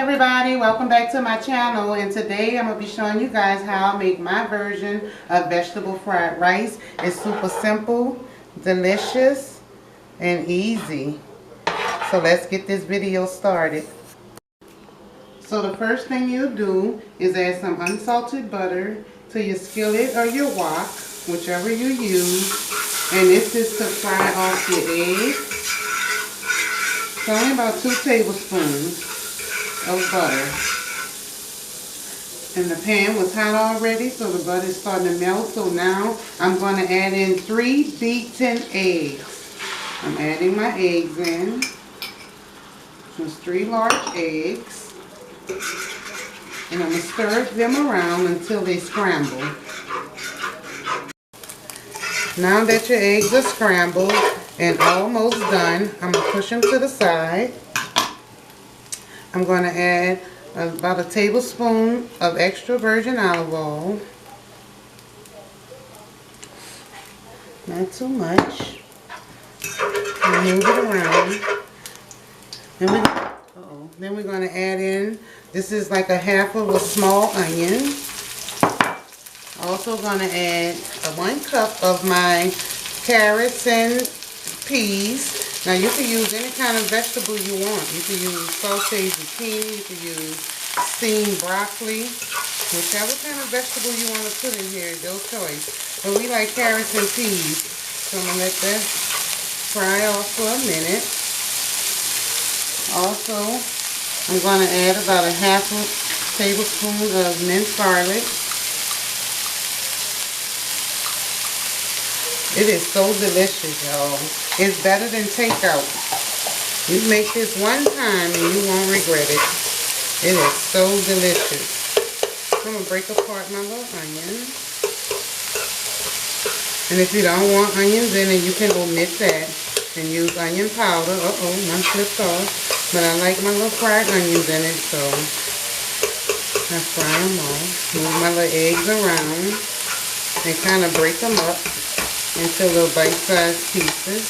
everybody, welcome back to my channel, and today I'm going to be showing you guys how I make my version of vegetable fried rice. It's super simple, delicious, and easy. So let's get this video started. So the first thing you do is add some unsalted butter to your skillet or your wok, whichever you use, and this is to fry off your eggs. It's only about 2 tablespoons of butter. And the pan was hot already, so the butter is starting to melt. So now I'm going to add in 3 beaten eggs. I'm adding my eggs in. Just 3 large eggs. And I'm going to stir them around until they scramble. Now that your eggs are scrambled and almost done, I'm going to push them to the side. I'm going to add about a tablespoon of extra virgin olive oil. Not too much. Move it around. Then we're going to add in, this is like a half of a small onion. Also going to add 1 cup of my carrots and peas. Now you can use any kind of vegetable you want. You can use sauteed zucchini, you can use steamed broccoli. Whichever kind of vegetable you want to put in here is your choice. But we like carrots and peas. So I'm going to let that fry off for a minute. Also, I'm going to add about a half a tablespoon of minced garlic. It is so delicious, y'all. It's better than takeout. You make this one time and you won't regret it. It is so delicious. I'm going to break apart my little onions. And if you don't want onions in it, you can omit that and use onion powder. One slipped off. But I like my little fried onions in it, so I fry them off. Move my little eggs around and kind of break them up into little bite-sized pieces,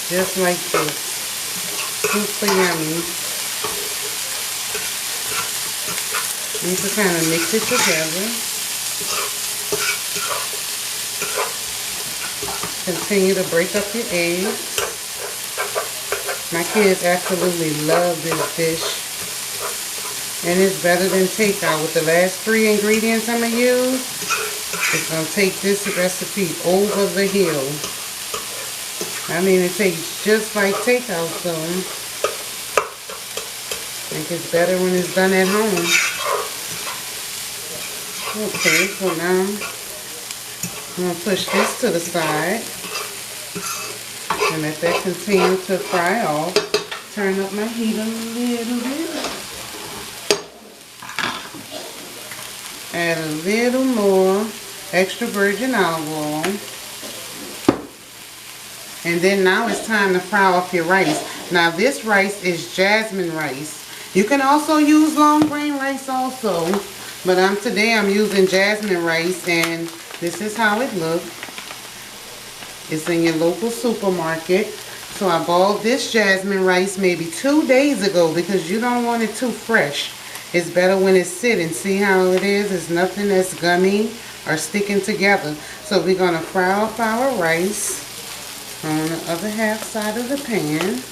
just like this. Super yummy. You can kind of mix it together. Continue to break up your eggs. My kids absolutely love this dish, and it's better than takeout. With the last 3 ingredients I'm going to use, it's going to take this recipe over the hill. I mean, it tastes just like takeout, so I think it's better when it's done at home. Okay, so now I'm going to push this to the side and let that continue to fry off. Turn up my heat a little bit. Add a little more extra virgin olive oil. And then now it's time to fry off your rice. Now this rice is jasmine rice. You can also use long grain rice also. But today I'm using jasmine rice, and this is how it looks. It's in your local supermarket. So I boiled this jasmine rice maybe 2 days ago because you don't want it too fresh. It's better when it's sitting. See how it is? It's nothing that's gummy or sticking together. So we're going to fry off our rice on the other half side of the pan.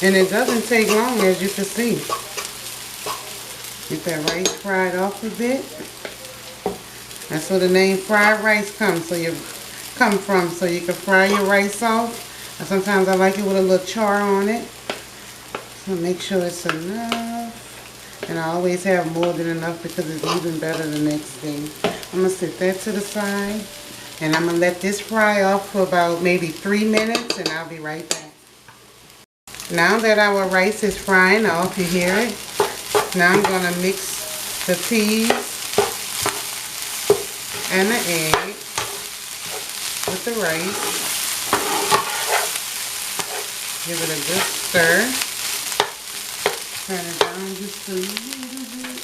And it doesn't take long, as you can see. Get that rice fried off a bit. That's where the name fried rice comes from, so you can fry your rice off. And sometimes I like it with a little char on it. So make sure it's enough. And I always have more than enough because it's even better the next day. I'm going to set that to the side. And I'm going to let this fry off for about maybe 3 minutes, and I'll be right back. Now that our rice is frying off, you hear it? Now I'm going to mix the peas and the egg with the rice. Give it a good stir. Turn it down just a little bit.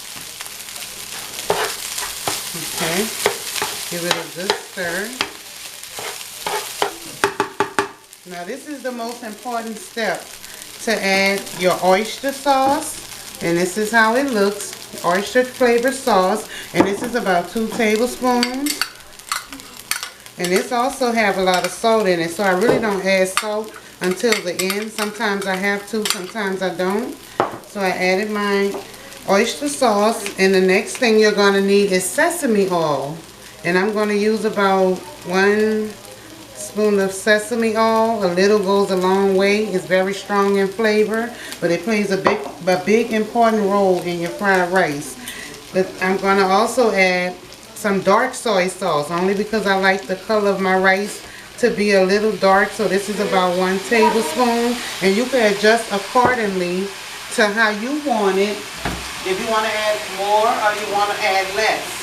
Okay. Give it a good stir. Now this is the most important step, to add your oyster sauce. And this is how it looks. Oyster flavor sauce. And this is about 2 tablespoons. And this also have a lot of salt in it. So I really don't add salt until the end. Sometimes I have to, sometimes I don't. So I added my oyster sauce. And the next thing you're going to need is sesame oil. And I'm going to use about 1 spoon of sesame oil. A little goes a long way. It's very strong in flavor, but it plays a big important role in your fried rice. But I'm going to also add some dark soy sauce, only because I like the color of my rice to be a little dark. So this is about 1 tablespoon, and you can adjust accordingly to how you want it. If you want to add more or you want to add less.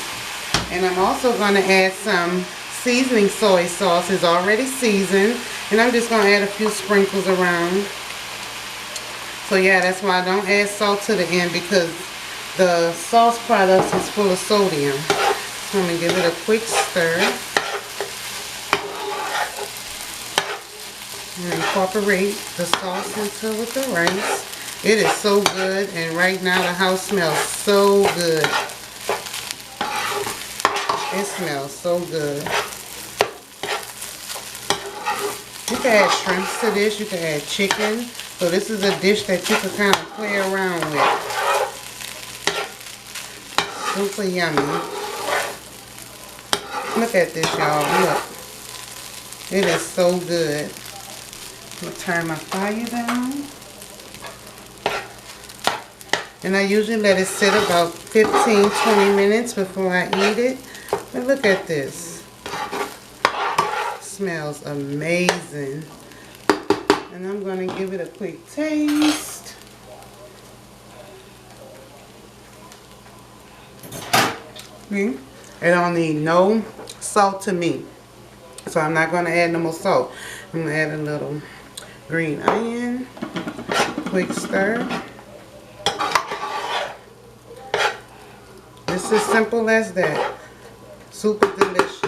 And I'm also going to add some seasoning soy sauce. Is already seasoned, and I'm just going to add a few sprinkles around. So yeah, that's why I don't add salt to the end, because the sauce products is full of sodium. So I'm going to give it a quick stir and incorporate the sauce into with the rice. It is so good, and right now the house smells so good. It smells so good. You can add shrimps to this. You can add chicken. So this is a dish that you can kind of play around with. Super yummy. Look at this, y'all. Look. It is so good. I'm going to turn my fire down. And I usually let it sit about 15-20 minutes before I eat it. But look at this. It smells amazing. And I'm going to give it a quick taste. See? It don't need no salt to me. So I'm not going to add no more salt. I'm going to add a little green onion. Quick stir. It's as simple as that. Super delicious.